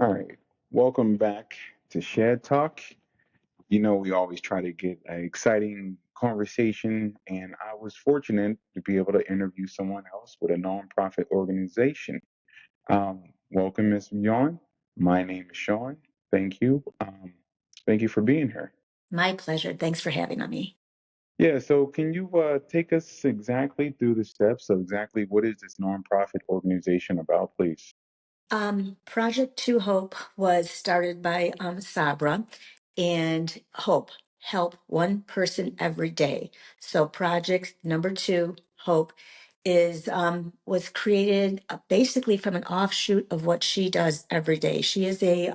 All right. Welcome back to Shed Talk. We always try to get an exciting conversation, and I was fortunate to be able to interview someone else with a nonprofit organization. Welcome, Ms. Yon. My name is Sean. Thank you. Thank you for being here. My pleasure. Thanks for having me. Yeah, so can you take us exactly through the steps of exactly what is this nonprofit organization about, please? Project to Hope was started by Sabra, and Hope, help one person every day. So project number two, Hope, is was created basically from an offshoot of what she does every day. She is a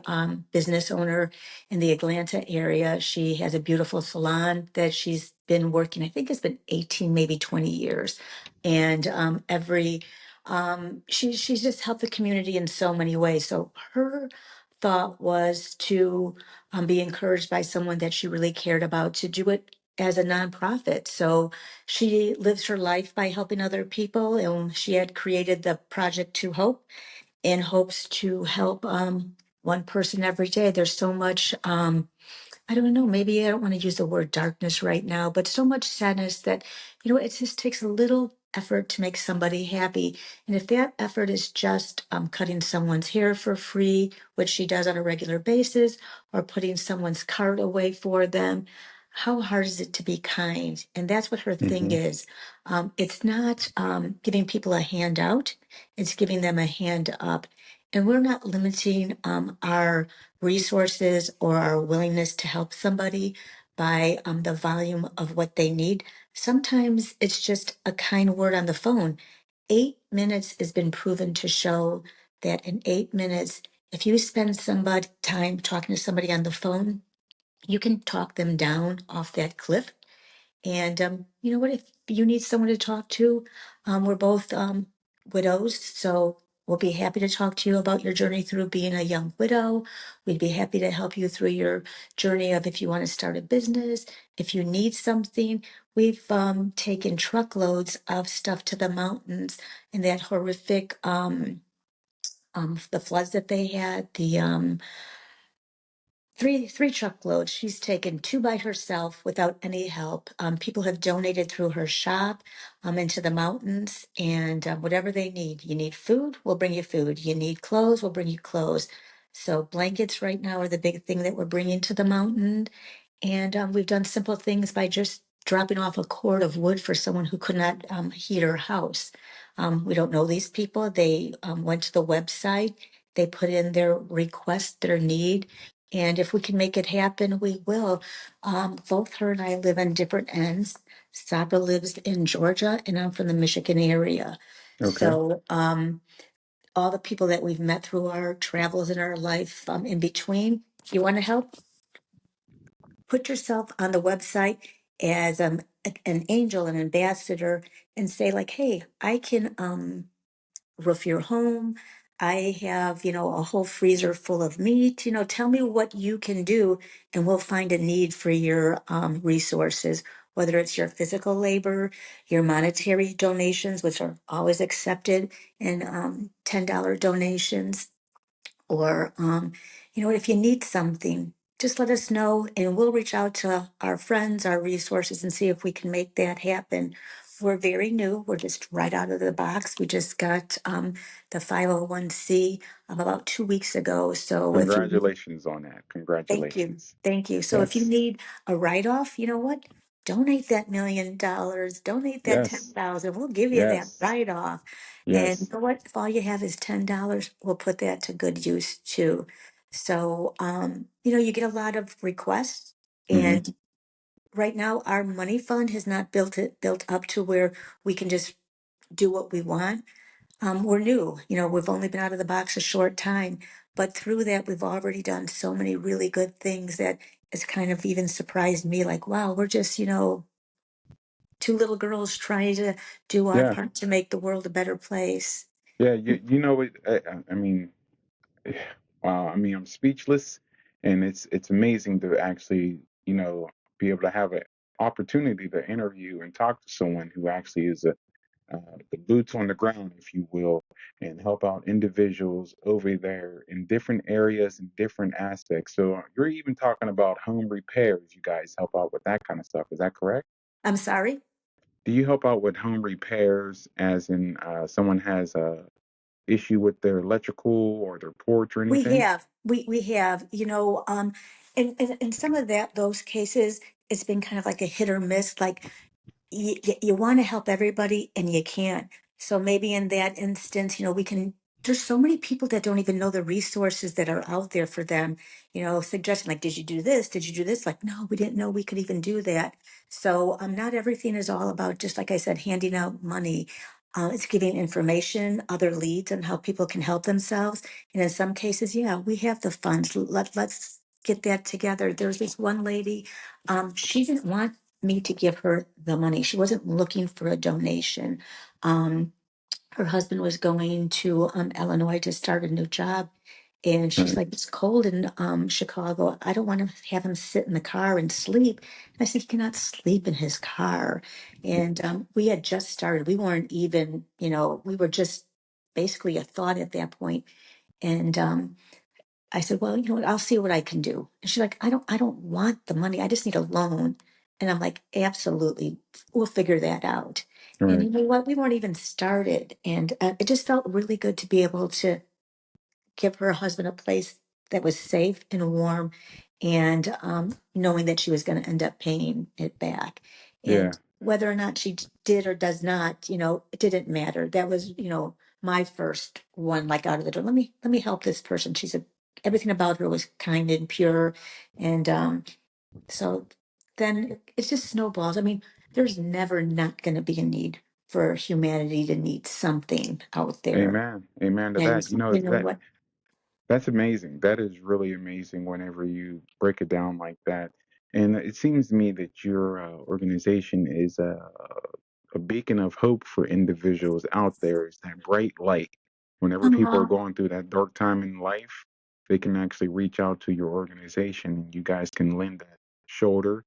business owner in the Atlanta area. She has a beautiful salon that she's been working, I think it's been 18, maybe 20 years. And she's just helped the community in so many ways. So her thought was to be encouraged by someone that she really cared about to do it as a nonprofit. So she lives her life by helping other people, and she had created the Project to Hope in hopes to help one person every day. There's so much. I don't know, maybe I don't want to use the word darkness right now, but so much sadness that, it just takes a little effort to make somebody happy. And if that effort is just cutting someone's hair for free, which she does on a regular basis, or putting someone's card away for them, how hard is it to be kind? And that's what her thing Hmm. is. It's not giving people a handout, it's giving them a hand up. And we're not limiting our resources or our willingness to help somebody by the volume of what they need. Sometimes it's just a kind word on the phone. 8 minutes has been proven to show that in 8 minutes, if you spend somebody time talking to somebody on the phone, you can talk them down off that cliff. And you know what? If you need someone to talk to, we're both widows, so we'll be happy to talk to you about your journey through being a young widow. We'd be happy to help you through your journey of if you want to start a business, if you need something. We've taken truckloads of stuff to the mountains in that horrific the floods that they had, the three truckloads. She's taken two by herself without any help. People have donated through her shop into the mountains, and whatever they need. You need food, we'll bring you food. You need clothes, we'll bring you clothes. So blankets right now are the big thing that we're bringing to the mountain. And we've done simple things by just dropping off a cord of wood for someone who could not heat her house. We don't know these people. They went to the website, they put in their request, their need, and if we can make it happen, we will. Both her and I live on different ends. Sabra lives in Georgia, and I'm from the Michigan area. Okay. So, all the people that we've met through our travels in our life in between, if you want to help, put yourself on the website as an angel, an ambassador, and say, like, hey, I can roof your home. I have, a whole freezer full of meat. Tell me what you can do, and we'll find a need for your resources, whether it's your physical labor, your monetary donations, which are always accepted, and $10 donations, or if you need something, just let us know, and we'll reach out to our friends, our resources, and see if we can make that happen. We're very new. We're just right out of the box. We just got the 501c about 2 weeks ago. So if you Congratulations on that. Thank you. Congratulations. Thank you. So if you Yes. need a write-off, you know what? Donate that $1 million, donate that Yes. 10,000. We'll give you that Yes. write-off. And you Yes. know what? If all you have is $10, we'll put that to good use too. So you get a lot of requests, Hmm. and right now our money fund has not built up to where we can just do what we want. We're new, we've only been out of the box a short time, but through that, we've already done so many really good things that it's kind of even surprised me. Like, wow, we're just, two little girls trying to do our Yeah. part to make the world a better place. Yeah. You know what? I mean, wow. I mean, I'm speechless, and it's amazing to actually, be able to have an opportunity to interview and talk to someone who actually is the boots on the ground, if you will, and help out individuals over there in different areas and different aspects. So you're even talking about home repairs. You guys help out with that kind of stuff. Is that correct? I'm sorry. Do you help out with home repairs, as in someone has a issue with their electrical or their porch or We anything? have, we have, in some of those cases, it's been kind of like a hit or miss. Like you want to help everybody and you can't. So maybe in that instance, we can, there's so many people that don't even know the resources that are out there for them, suggesting like, did you do this? Did you do this? Like, no, we didn't know we could even do that. So not everything is all about, just like I said, handing out money. It's giving information, other leads on how people can help themselves. And in some cases, yeah, we have the funds. Let's get that together. There's this one lady, she didn't want me to give her the money. She wasn't looking for a donation. Um, Her husband was going to Illinois to start a new job. And she's Right. like, it's cold in Chicago. I don't want to have him sit in the car and sleep. And I said, he cannot sleep in his car. And we had just started. We weren't even, we were just basically a thought at that point. And I said, well, you know what? I'll see what I can do. And she's like, I don't want the money. I just need a loan. And I'm like, absolutely. We'll figure that out. And Right. you know what? We weren't even started. And it just felt really good to be able to give her husband a place that was safe and warm, and knowing that she was going to end up paying it back. And Yeah. whether or not she did or does not, it didn't matter. That was, my first one, like out of the door. Let me help this person. Everything about her was kind and pure. And so then it just snowballs. I mean, there's never not going to be a need for humanity to need something out there. Amen. Amen to And that. You know, you know what? that's amazing. That is really amazing whenever you break it down like that. And it seems to me that your organization is a beacon of hope for individuals out there. It's that bright light. Whenever people are Uh, going through that dark time in life, they can actually reach out to your organization and you guys can lend that shoulder,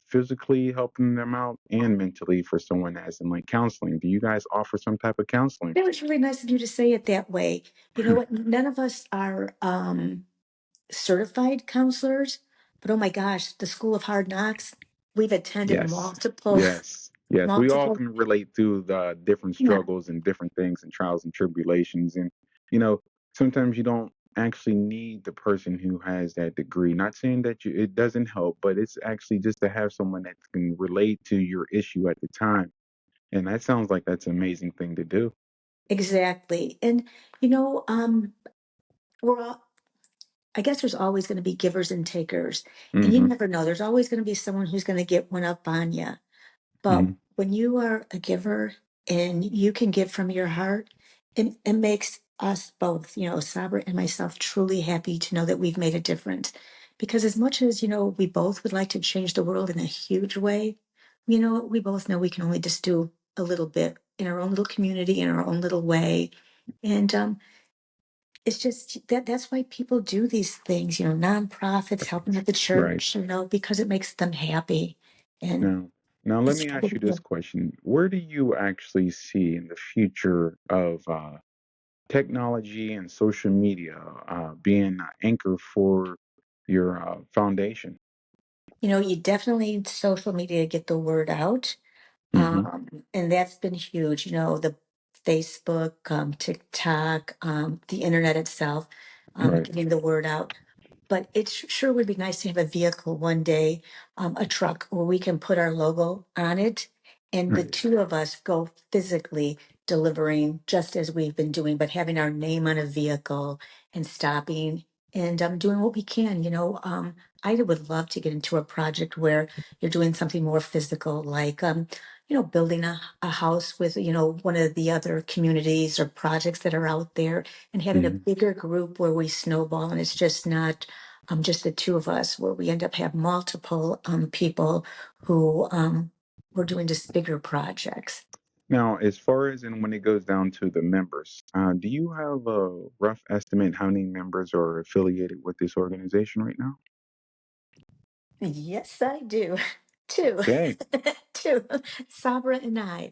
physically helping them out and mentally for someone as in like counseling. Do you guys offer some type of counseling? That was really nice of you to say it that way. You know what? None of us are certified counselors, but oh my gosh, the School of Hard Knocks, we've attended Yes, multiple, yes, yes. We all multiple. can relate to the different Yeah, struggles and different things and trials and tribulations. And, you know, sometimes you don't actually need the person who has that degree. Not saying that it doesn't help, but it's actually just to have someone that can relate to your issue at the time. And that sounds like that's an amazing thing to do. exactly. And you know, we're all, I guess there's always going to be givers and takers, and you Hmm. never know. There's always going to be someone who's going to get one up on you. But Hmm. when you are a giver and you can give from your heart, it makes us both, Sabra and myself, truly happy to know that we've made a difference. Because as much as, we both would like to change the world in a huge way, we both know we can only just do a little bit in our own little community, in our own little way. And it's just that's why people do these things, nonprofits, helping at the Right. church, because it makes them happy. And Now, now let it's me part of ask you this the question. Where do you actually see in the future of technology and social media being an anchor for your foundation? You definitely need social media to get the word out. Hmm. And that's been huge, the Facebook, TikTok, the internet itself, Right, getting the word out. But it sure would be nice to have a vehicle one day, a truck where we can put our logo on it and the right. two of us go physically delivering just as we've been doing, but having our name on a vehicle and stopping and doing what we can. I would love to get into a project where you're doing something more physical, like, building a house with, one of the other communities or projects that are out there and having a Hmm. bigger group where we snowball and it's just not just the two of us, where we end up have multiple people who we're doing just bigger projects. Now, as far as and when it goes down to the members, do you have a rough estimate how many members are affiliated with this organization right now? Yes, I do. Two. Okay. too. Sabra and I.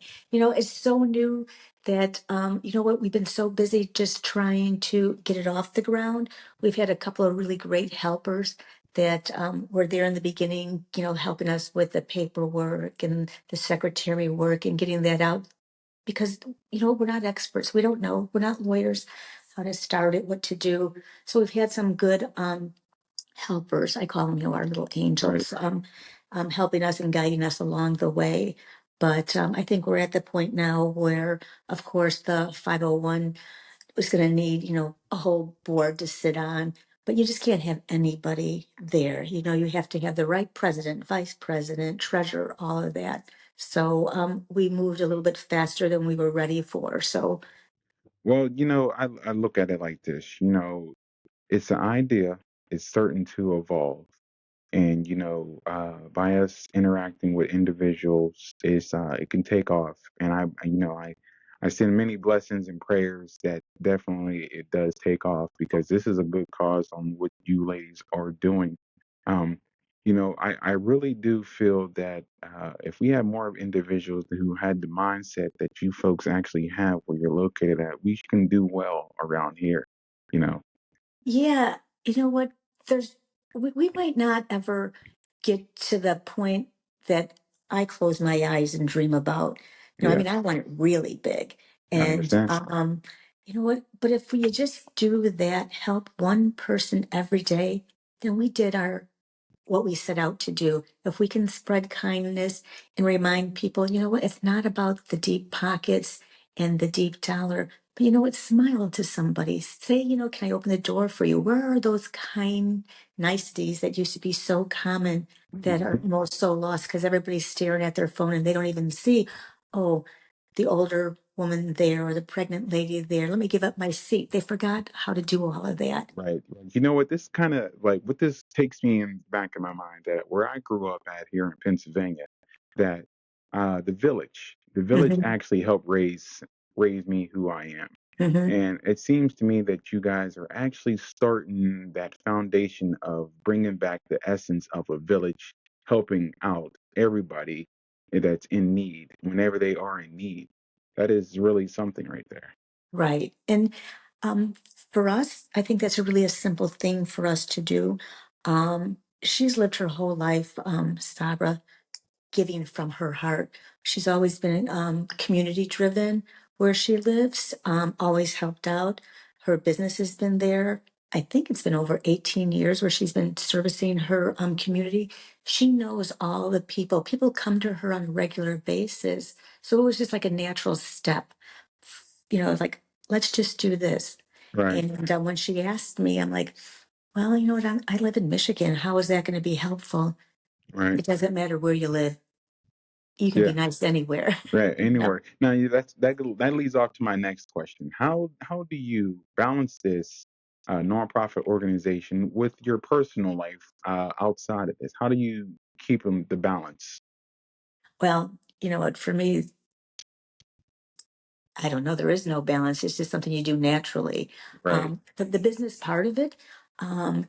It's so new that, you know what, we've been so busy just trying to get it off the ground. We've had a couple of really great helpers that were there in the beginning, helping us with the paperwork and the secretary work and getting that out because, we're not experts. We don't know. We're not lawyers how to start it, what to do. So we've had some good helpers. I call them, our little Right. angels, helping us and guiding us along the way. But I think we're at the point now where, of course, the 501 is going to need, a whole board to sit on. But you just can't have anybody there. You have to have the right president, vice president, treasurer, all of that. So we moved a little bit faster than we were ready for. So Well, I look at it like this. It's an idea. It's certain to evolve. And by us interacting with individuals, it can take off. And I send many blessings and prayers that definitely it does take off because this is a good cause on what you ladies are doing. um I really do feel that if we have more of individuals who had the mindset that you folks actually have where you're located at, we can do well around here you know yeah, you know what? There's we might not ever get to the point that I close my eyes and dream about. I yeah, mean, I want it really big. I And understand. you know what? But if we just do that, help one person every day, then we did our what we set out to do. If we can spread kindness and remind people, you know what, it's not about the deep pockets and the deep dollar, but you know what, smile to somebody. Say, can I open the door for you? Where are those kind niceties that used to be so common that are Mhm. most so lost because everybody's staring at their phone and they don't even see, oh, the older woman there or the pregnant lady there. Let me give up my seat. They forgot how to do all of that. Right. You know what? This kind of like what this takes me in back in my mind that where I grew up at here in Pennsylvania, that the village Hmm. actually helped raise me who I am. Hmm. And it seems to me that you guys are actually starting that foundation of bringing back the essence of a village, helping out everybody that's in need whenever they are in need. That is really something right there. Right. And um, for us, I think that's a really a simple thing for us to do. She's lived her whole life, Sabra, giving from her heart. She's always been community driven where she lives, always helped out. Her business has been there. I think it's been over 18 years where she's been servicing her community. She knows all the people. People come to her on a regular basis. So it was just like a natural step. Like, let's just do this. Right. And when she asked me, I'm like, well, you know what? I live in Michigan. How is that going to be helpful? Right. It doesn't matter where you live. You can be Yeah. nice anywhere. Right, Yep. anywhere. Now, that leads off to my next question. How do you balance this nonprofit organization with your personal life outside of this? How do you keep the balance? Well, you know what? For me, I don't know. There is no balance. It's just something you do naturally. Right. The business part of it, um,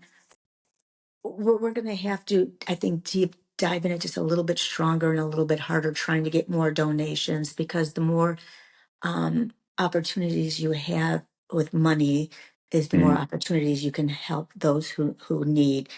we're going to have to, I think, deep dive in it just a little bit stronger and a little bit harder, trying to get more donations because the more opportunities you have with money is the more Mhm. opportunities you can help those who need.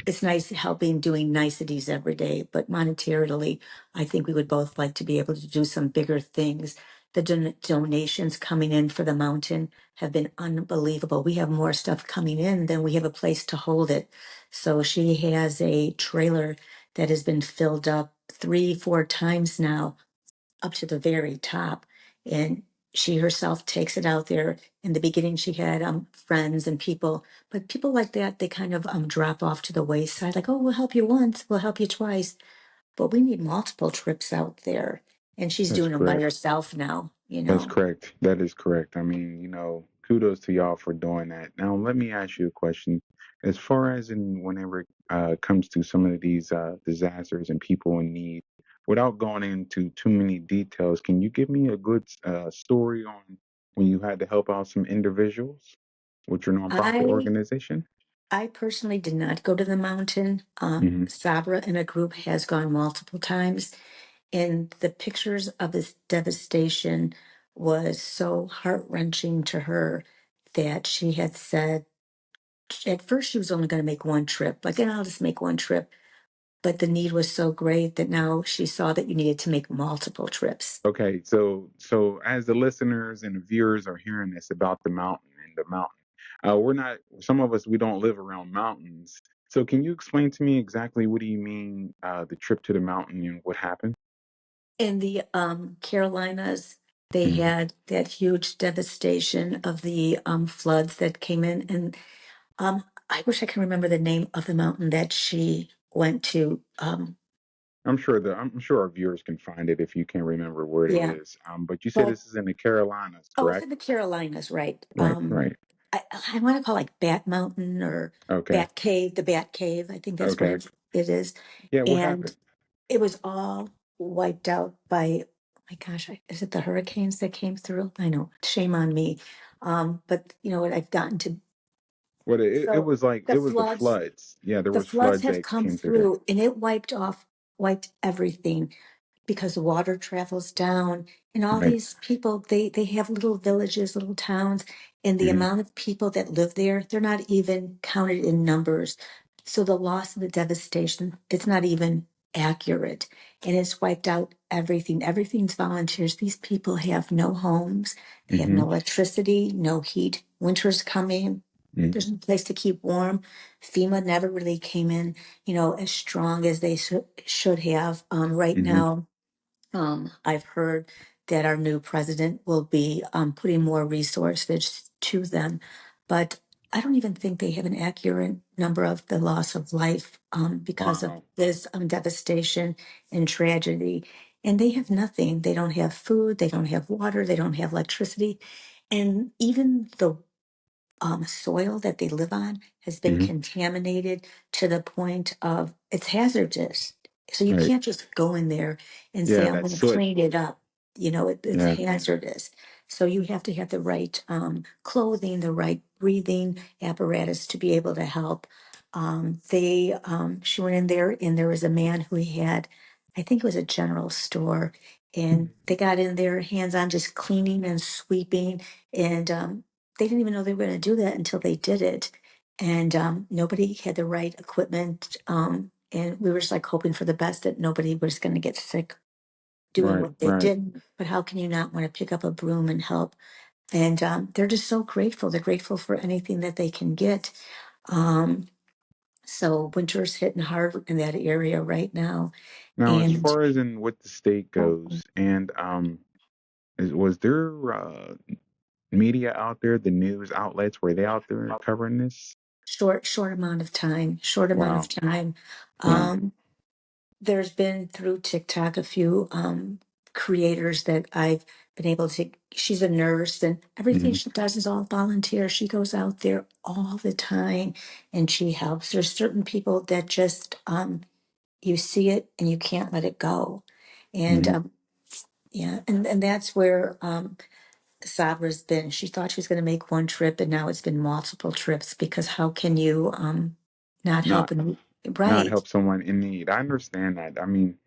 It's nice helping doing niceties every day, but monetarily, I think we would both like to be able to do some bigger things. The donations coming in for the mountain have been unbelievable. We have more stuff coming in than we have a place to hold it. So she has a trailer that has been filled up 3, 4 times now up to the very top. And she herself takes it out there. In the beginning, she had friends and people, but people like that, they kind of drop off to the wayside, like, oh, we'll help you once, we'll help you twice. But we need multiple trips out there. And she's That's doing them by correct. herself now, you That's know. correct. That is correct. I mean, kudos to y'all for doing that. Now, let me ask you a question. As far as in whenever it comes to some of these disasters and people in need, without going into too many details, can you give me a good story on when you had to help out some individuals with your nonprofit I organization? I personally did not go to the mountain. Hmm. Sabra in a group has gone multiple times. And the pictures of this devastation was so heart-wrenching to her that she had said, at first she was only going to make one trip. Like, I'll just make one trip. But the need was so great that now she saw that you needed to make multiple trips. Okay, so as the listeners and the viewers are hearing this about the mountain, we're not. Some of us we don't live around mountains. So can you explain to me exactly what do you mean the trip to the mountain and what happened? In the Carolinas, they Hmm. had that huge devastation of the floods that came in. And I wish I can remember the name of the mountain that she went to. I'm sure our viewers can find it if you can remember where it Yeah. is. But you said But this is in the Carolinas, oh, it's correct? in the Carolinas, right? Right, right. I want to call it like Bat Mountain or Okay, Bat Cave, the Bat Cave. I think that's where okay. it is. Yeah, what And happened? it was all wiped out by, oh my gosh, is it the hurricanes that came through? I know, shame on me. But you know what? I've gotten to, What it so was like? the It was the floods, floods. Yeah, there the was floods floods have that come came through there. through and it wiped everything because water travels down and all Right. these people they have little villages, little towns, and the Hmm. amount of people that live there, they're not even counted in numbers. So the loss of the devastation, it's not even accurate, and it's wiped out everything. Everything's volunteers. These people have no homes, they have no Hmm. electricity, no heat. Winter's coming, Hmm. there's no place to keep warm. FEMA never really came in, as strong as they should have. Right Hmm. now, I've heard that our new president will be putting more resources to them, but I don't even think they have an accurate number of the loss of life because of Wow. this devastation and tragedy. And they have nothing. They don't have food. They don't have water. They don't have electricity. And even the soil that they live on has been Hmm. contaminated to the point of it's hazardous. So you Right. can't just go in there and say, Yeah, I'm that's going to soot. clean it up. It's Yeah. hazardous. So you have to have the right clothing, the right breathing apparatus to be able to help. She went in there and there was a man who had, I think it was a general store, and they got in there hands on just cleaning and sweeping, and they didn't even know they were going to do that until they did it. And nobody had the right equipment. And we were just like hoping for the best that nobody was going to get sick doing Right. what they Right. did. But how can you not want to pick up a broom and help? And they're just so grateful. They're grateful for anything that they can get. Um, so winter's hitting hard in that area right now. Now, as And far as in what the state goes, and was there media out there, the news outlets, were they out there covering this? short amount of time, short amount of Wow. time. Wow. Um, There's been through TikTok a few creators that I've been able to. She's a nurse, and everything Hmm. she does is all volunteer. She goes out there all the time and she helps. There's certain people that just you see it and you can't let it go. And Hmm. yeah, and that's where Sabra's been. She thought she was going to make one trip, and now it's been multiple trips because how can you not help? Not And not right. help someone in need. I understand that. I mean,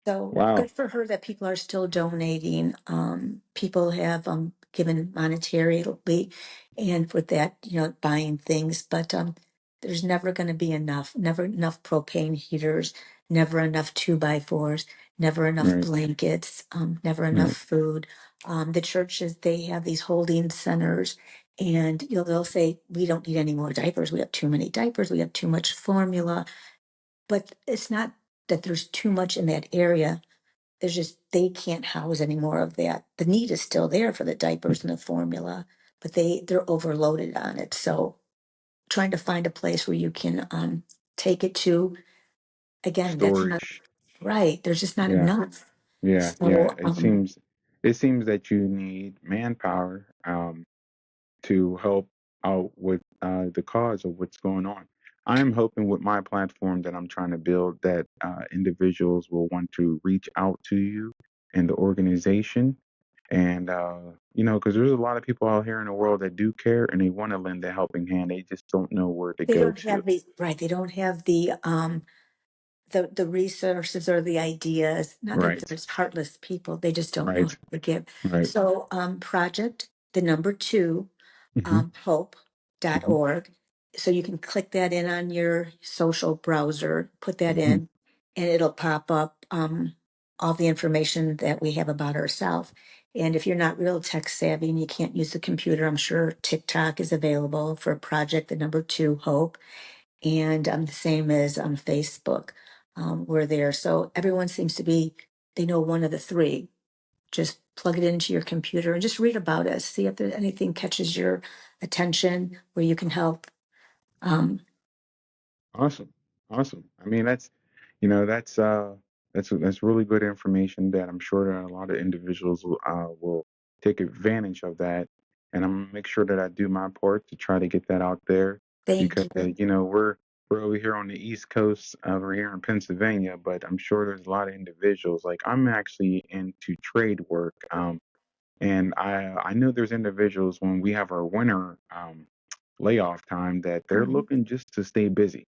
So wow. good for her that people are still donating. People have given monetarily and with that, buying things, but there's never going to be enough, never enough propane heaters, never enough two by fours, never enough Right. blankets, never enough Right. food. The churches, they have these holding centers, and they'll say, we don't need any more diapers. We have too many diapers. We have too much formula. But it's not that there's too much in that area. There's just they can't house any more of that. The need is still there for the diapers and the formula, but they're overloaded on it. So trying to find a place where you can take it to, again, that's not Storage. right. There's just not Yeah. enough. Yeah. Yeah. So It seems that you need manpower to help out with the cause of what's going on. I'm hoping with my platform that I'm trying to build that individuals will want to reach out to you and the organization. And, because there's a lot of people out here in the world that do care and they want to lend a helping hand. They just don't know where to they go don't to. have the right. They don't have the the resources or the ideas. Not that Right. there's heartless people, they just don't know how Right. to give. Right. So project the number two Hmm. Hmm. hope.org. So you can click that in on your social browser, put that Hmm. in, and it'll pop up all the information that we have about ourselves. And if you're not real tech savvy and you can't use the computer, I'm sure TikTok is available for project the number two hope. And the same as on Facebook. We're there. So everyone seems to be, they know one of the three. Just plug it into your computer and just read about us. See if there anything catches your attention where you can help. Um, Awesome. Awesome. I mean, you know, that's really good information that I'm sure that a lot of individuals will take advantage of that, and I'm gonna make sure that I do my part to try to get that out there Thank because you. we're over here on the East Coast over here in Pennsylvania, but I'm sure there's a lot of individuals like I'm actually into trade work, and I know there's individuals when we have our winter layoff time that they're Mhm. looking just to stay busy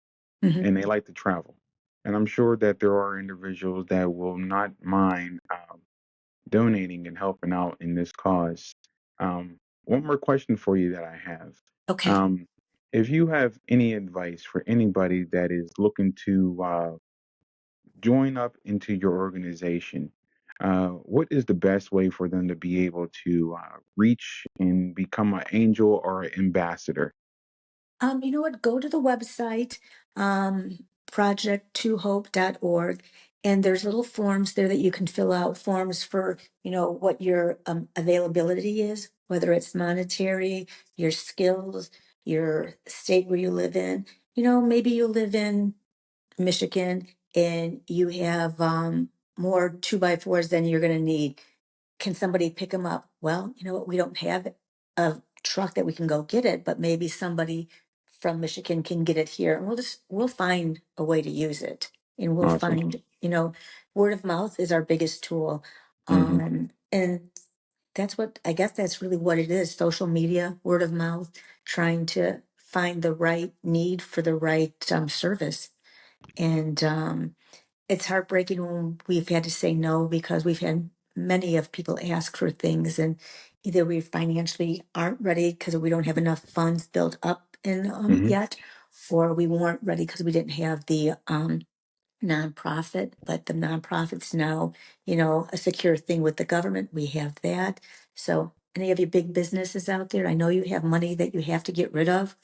Mhm. and they like to travel. And I'm sure that there are individuals that will not mind donating and helping out in this cause. One more question for you that I have. Okay. Um, if you have any advice for anybody that is looking to join up into your organization, what is the best way for them to be able to reach and become an angel or an ambassador? You know what? Go to the website, project2hope.org, and there's little forms there that you can fill out, forms for, what your availability is, whether it's monetary, your skills, your state where you live in. Maybe you live in Michigan and you have more two by fours than you're going to need. Can somebody pick them up? Well, you know what? We don't have a truck that we can go get it, but maybe somebody from Michigan can get it here, and we'll find a way to use it, and we'll Awesome. find, word of mouth is our biggest tool, Hmm. and that's what I guess that's really what it is: social media, word of mouth, trying to find the right need for the right service, and it's heartbreaking when we've had to say no because we've had many of people ask for things and either we financially aren't ready because we don't have enough funds built up in Hmm. yet, or we weren't ready because we didn't have the nonprofit. But the nonprofits now, a secure thing with the government. We have that. So any of you big businesses out there, I know you have money that you have to get rid of.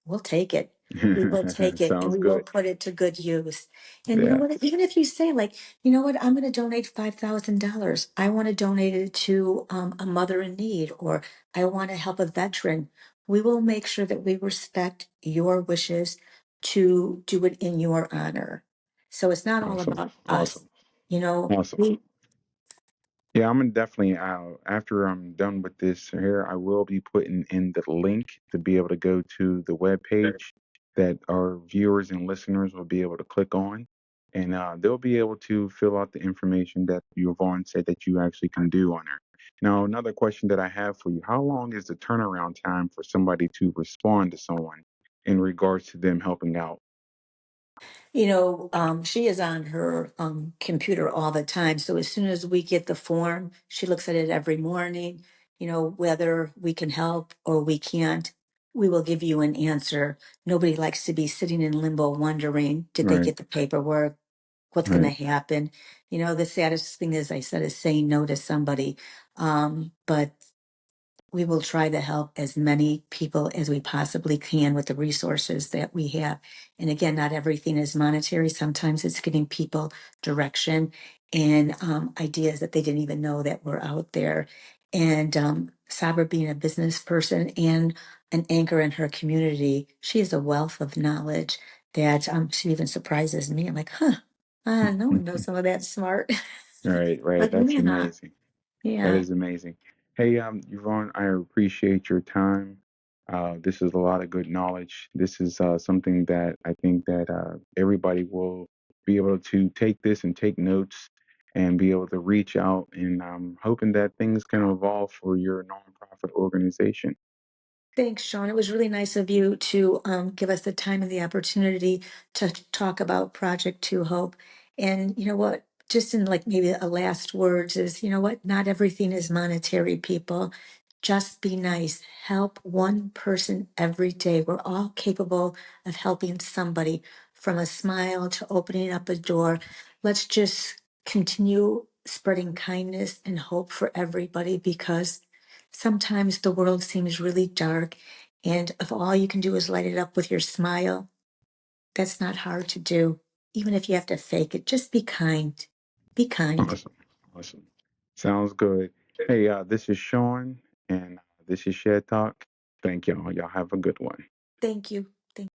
We'll take it. We will take it and Sounds we will good. put it to good use. And you know Yeah. what? Even if you say, like, you know what, I'm going to donate $5,000. I want to donate it to a mother in need, or I want to help a veteran. We will make sure that we respect your wishes to do it in your honor. So it's not all Awesome. about us. Awesome. Awesome. We, Yeah, I'm gonna definitely after I'm done with this here, I will be putting in the link to be able to go to the web page that our viewers and listeners will be able to click on, and they'll be able to fill out the information that Yvonne said that you actually can do on there. Now, another question that I have for you: how long is the turnaround time for somebody to respond to someone in regards to them helping out? she is on her computer all the time. So as soon as we get the form, she looks at it every morning. Whether we can help or we can't, we will give you an answer. Nobody likes to be sitting in limbo wondering, did they Right. get the paperwork? What's going to Right. happen? The saddest thing is, I said, is saying no to somebody. But we will try to help as many people as we possibly can with the resources that we have. And again, not everything is monetary. Sometimes it's giving people direction and ideas that they didn't even know that were out there. And Sabra being a business person and an anchor in her community, she is a wealth of knowledge that she even surprises me. I'm like, huh, no one knows some of that smart. Right. Right. But That's yeah, amazing. That yeah. is amazing. Hey, Yvonne, I appreciate your time. This is a lot of good knowledge. This is something that I think that everybody will be able to take this and take notes and be able to reach out and hoping that things can evolve for your nonprofit organization. Thanks, Sean. It was really nice of you to give us the time and the opportunity to talk about Project Two Hope. And you know what? Just in like maybe a last words is, you know what? Not everything is monetary, people. Just be nice. Help one person every day. We're all capable of helping somebody from a smile to opening up a door. Let's just continue spreading kindness and hope for everybody because sometimes the world seems really dark, and if all you can do is light it up with your smile, that's not hard to do. Even if you have to fake it, just be kind. Be kind. Awesome. Awesome. Sounds good. Hey, this is Sean, and this is Shed Talk. Thank y'all. Y'all have a good one. Thank you.